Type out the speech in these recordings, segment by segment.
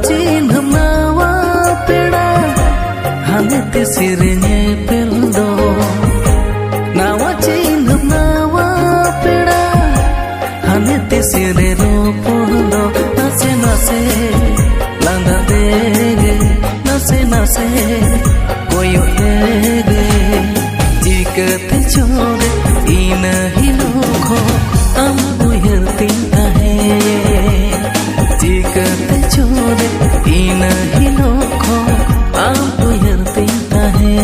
चिन्ह नावा पेड़ा हाने तिसिरने पेल्दो नावा चिन्ह नावा पेड़ा हाने तिसिरे रोपोंदो नासे नासे लांदा देगे नासे नासे कोयो देगे चिकते छोड़े इन ही लोगों हम उयरती है चिकते छोड़े इन ही लोगों हम उयरती है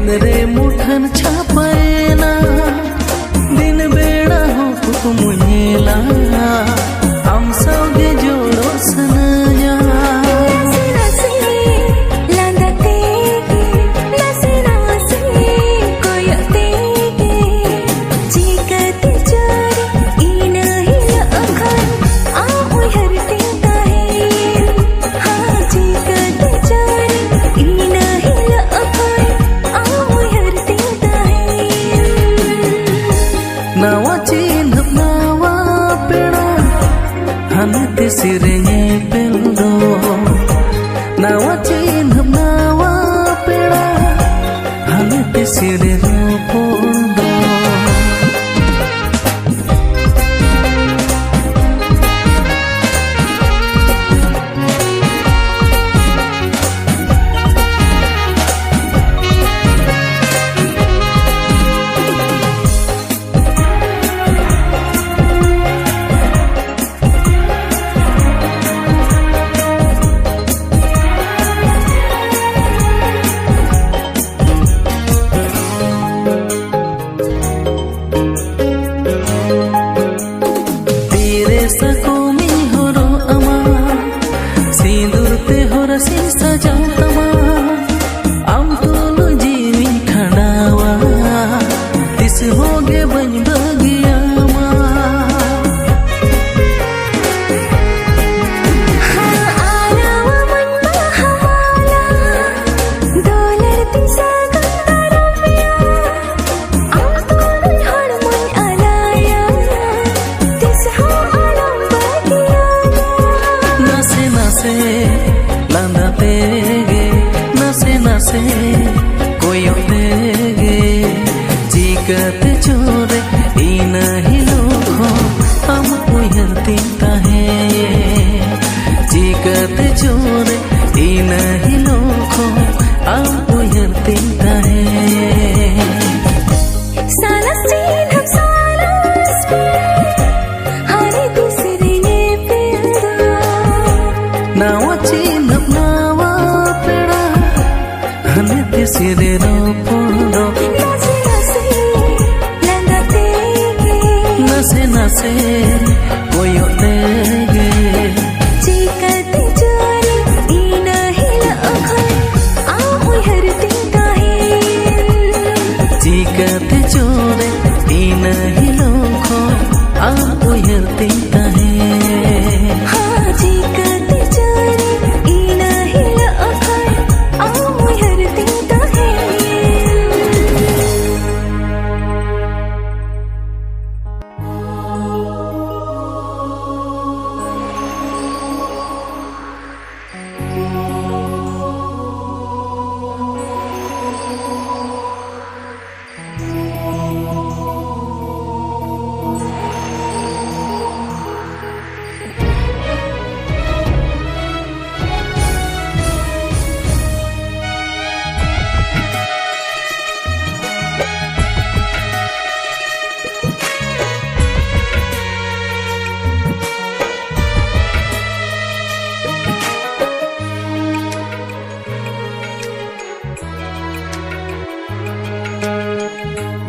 मेरे मुठन छापेना दिन बेड़ा हो कुमुनीला हम सौगे जोड़ो सनया नावा चिन्ह नावा पेड़ा हाने तिसिरने पेल्दो नावा चिन्ह नावा पेड़ा हाने तिसिरे रोपोंदो होगे बन बगिया नसे नसे लांदा देगे नसे नसे कोयो देगे चिकते छोड़े इन ही लोगों हम उयरती है चिकते छोड़े इन ही लोगों हम उयरती है नावा चिन्ह नावा पेड़ा हाने तिसिरे रोपोंदो नसे नसे कोयो देगे चिकते छोड़े इन ही लोगों हम उयरती है चिकते छोड़े इन ही लोगों हम उयरती है चिकते छोड़े इन ही लोगों हम उयरती है।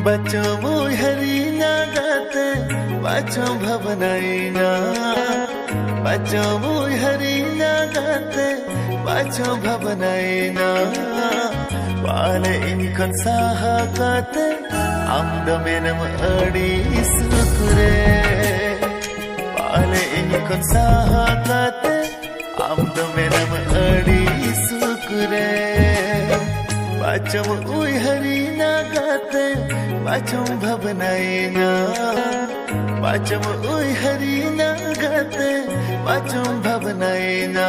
bacau mui harinya gate bacau bhavanaina bacau mui harinya gate bacau bhavanaina wale inikon saha gate amda menam adi sukure wale inikon saha gate amda menam adi sukure bacau mui harinya gate bacau bhavanaina bacau mui harinya gate bacau bhavanaina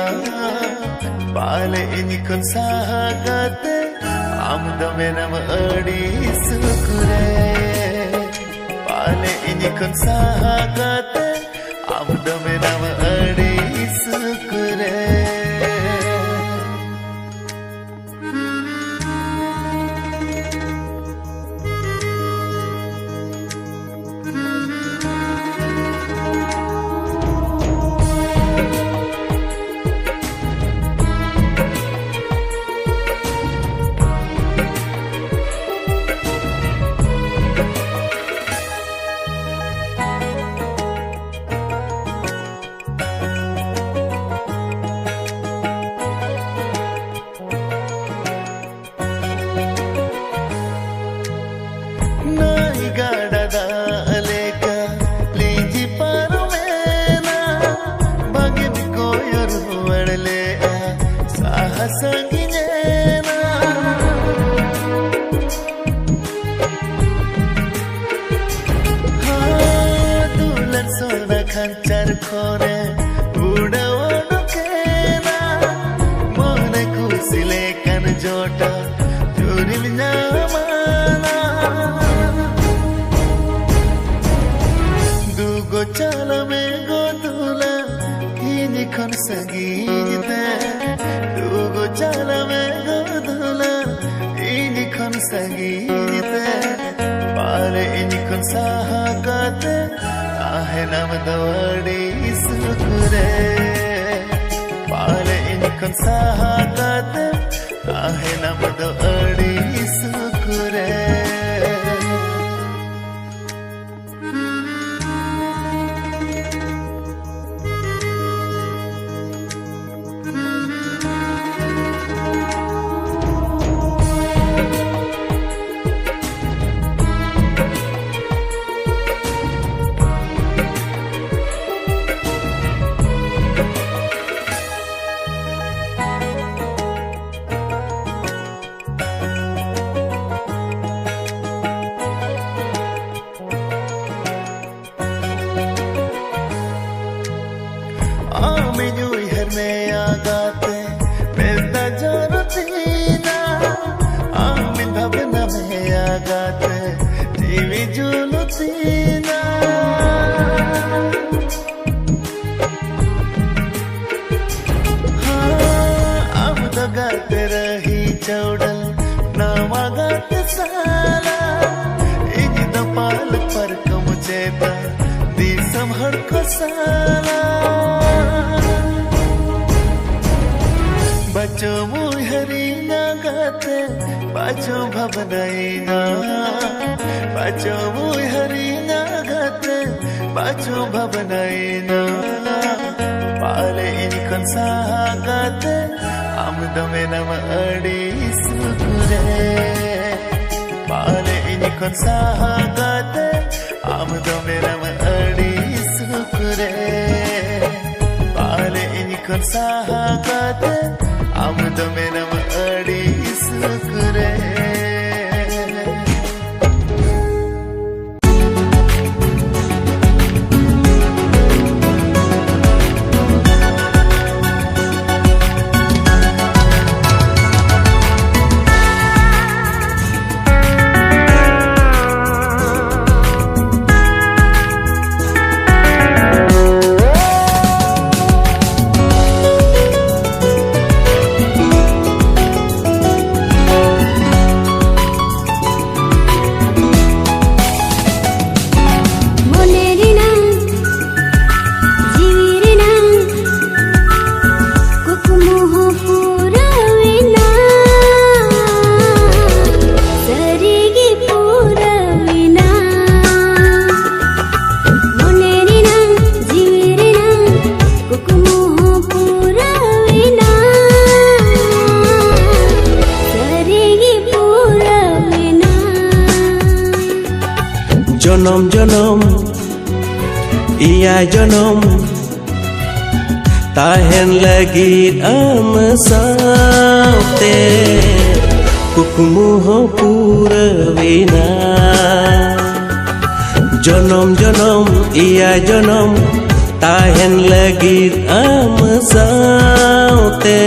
wale inikon saha gate amda menam adi sukure wale inikon saha gate amda menam adi sukure Kancar kore udawan kena mone kusilekan jota juril nyamana dugo chala me godula ini kon sagite dugo chala me godula ini kon sagite pare ini kon sahagate ahe nam dawadi sukure pale inikon sahagate ahe nam dawadi sukure Menyui hermea gate benda jorotina amin bhavna mea gate tivi julutina amda gate rahi chaudal nama gate sala ini dapal par kam cheta di samhar ko sala bacau mui harinya gate bacau bhavanaina bacau mui harinya gate bacau bhavanaina pale inikon saha gate amda menam adi sukure pale inikon saha gate amda menam adi sukure pale inikon saha gate amda menam adi sukure jonom iya jonom tahen lagi am saute kukmu ho pura vina jonom jonom iya jonom tahen lagi am saute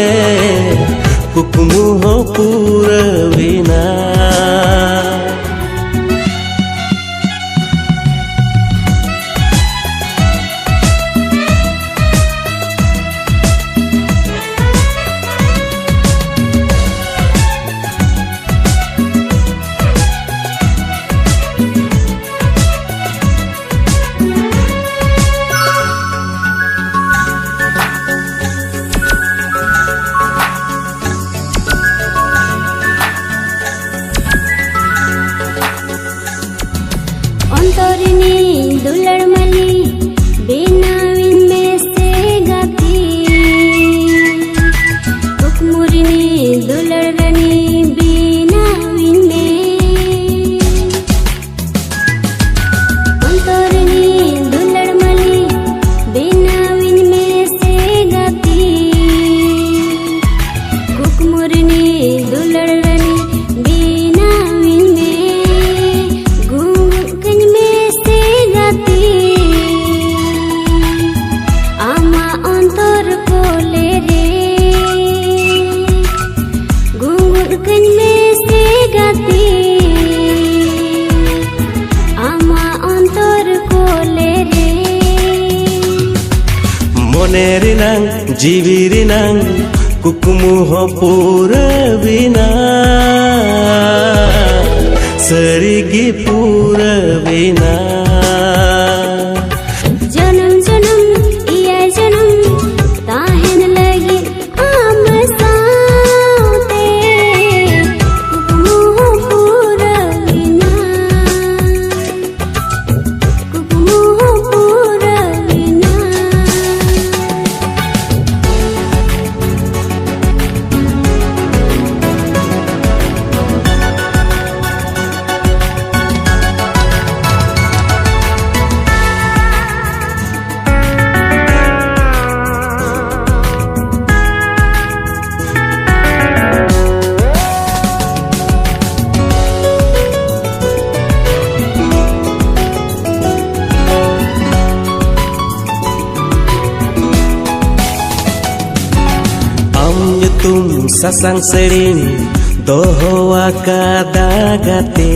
kukmu ho pura vina अंतरनी दुलड़ मली बेनाविन में से गाती कुकमुरनी दुलड़ runny बेनाविन में अंतरनी दुलड़ मली बेनाविन में से गाती कुकमुरनी दुलड़ runny Rinang jiwi rinang kukumu ho pura vina serigi pura vina जन्म जन्म iya जन्म tahen lagi am saute kukumu ho pura vina kukumu ho pura vina Tum sasang sering dohoa kadagate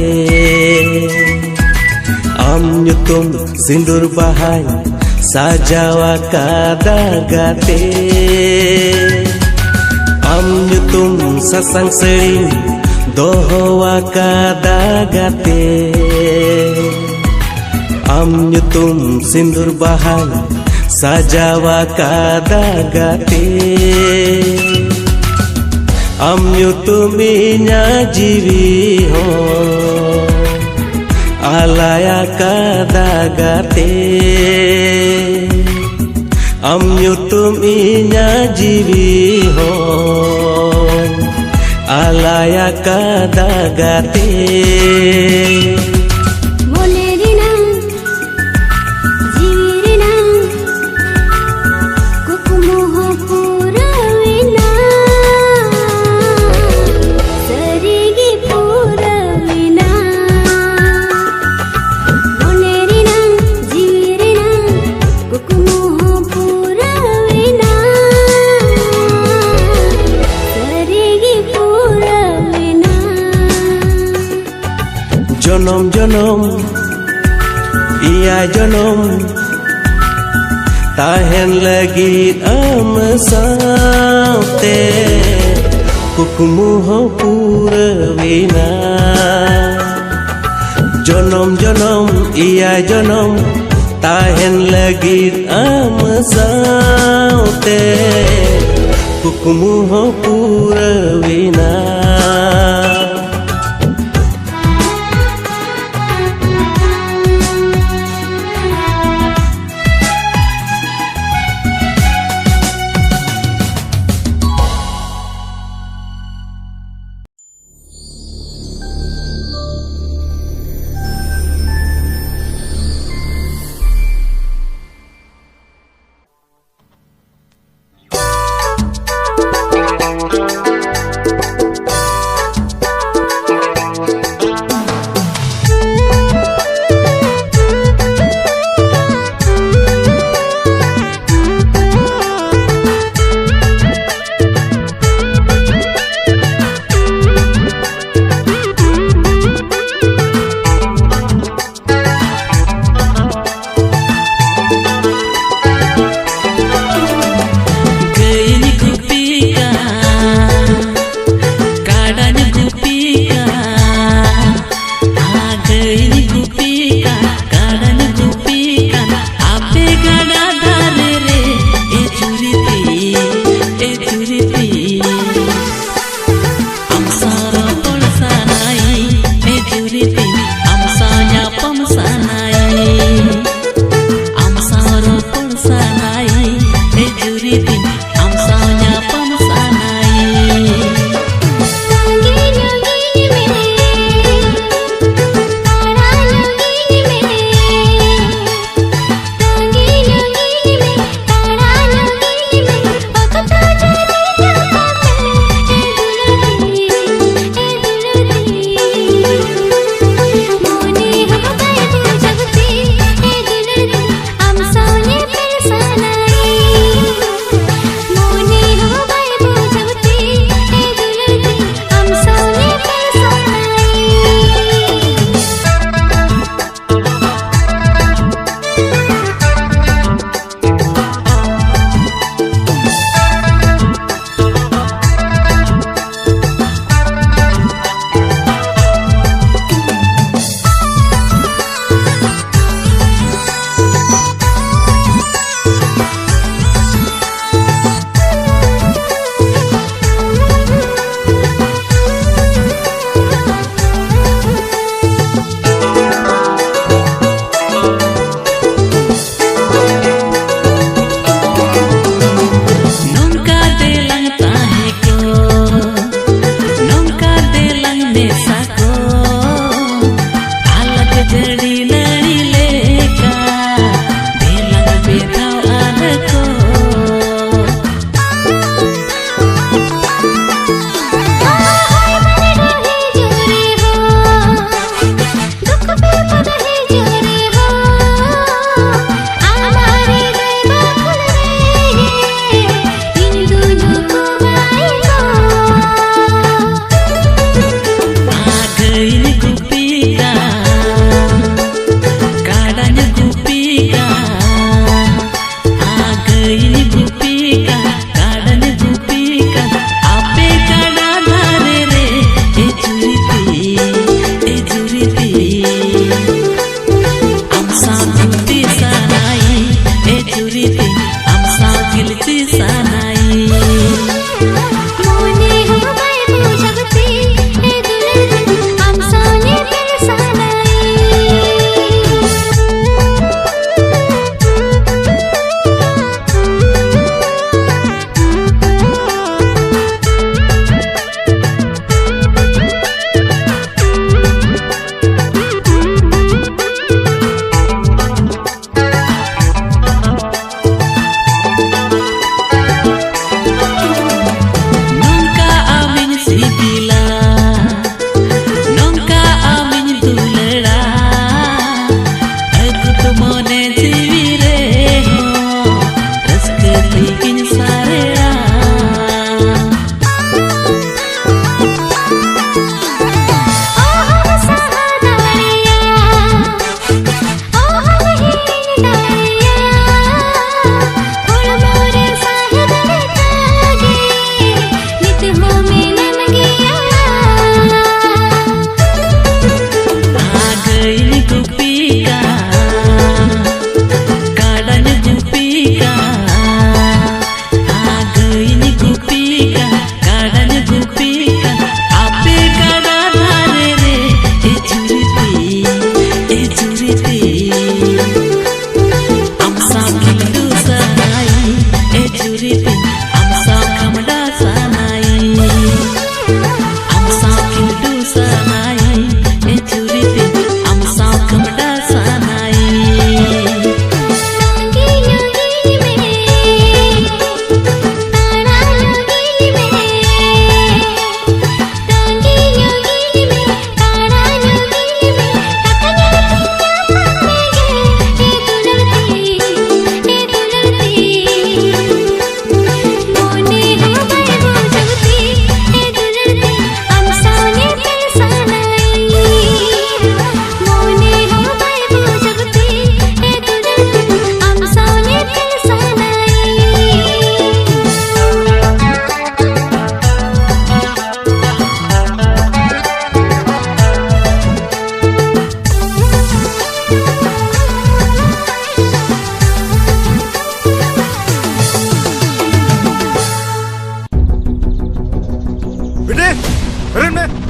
nyutum sindur bahai sajawa kadagate nyutum sasang sering dohoa kadagate nyutum sindur bahai sajawa kadagate nyutuminya jiwi ho alaya kadagate nyutuminya jiwi ho alaya kadagate jonom jonom iya jonom tahen lagi am saute kukmu ho pura vina jonom jonom iya jonom tahen lagi am saute kukmu ho pura vina का आ गई गुपी का काडन गुपी का आपे काडा धारे रे ए जुरीती amsa guti sanai e juriti amsa gilti sanai mone ho bai bujagti e dulati amsa ne pel sanai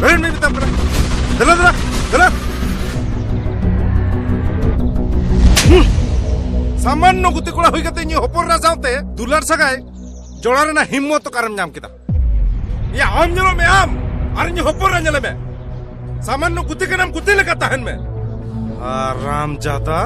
Beren me bitam kena. Dala. Saman no guti kula hui kate nyi hopor ra saute dular sagai jolar na himmot karam nyam kita. Ya am nyelo me am ar nyi hopor ra nyele me. Saman no guti kanam guti le kata hen me. Aram jata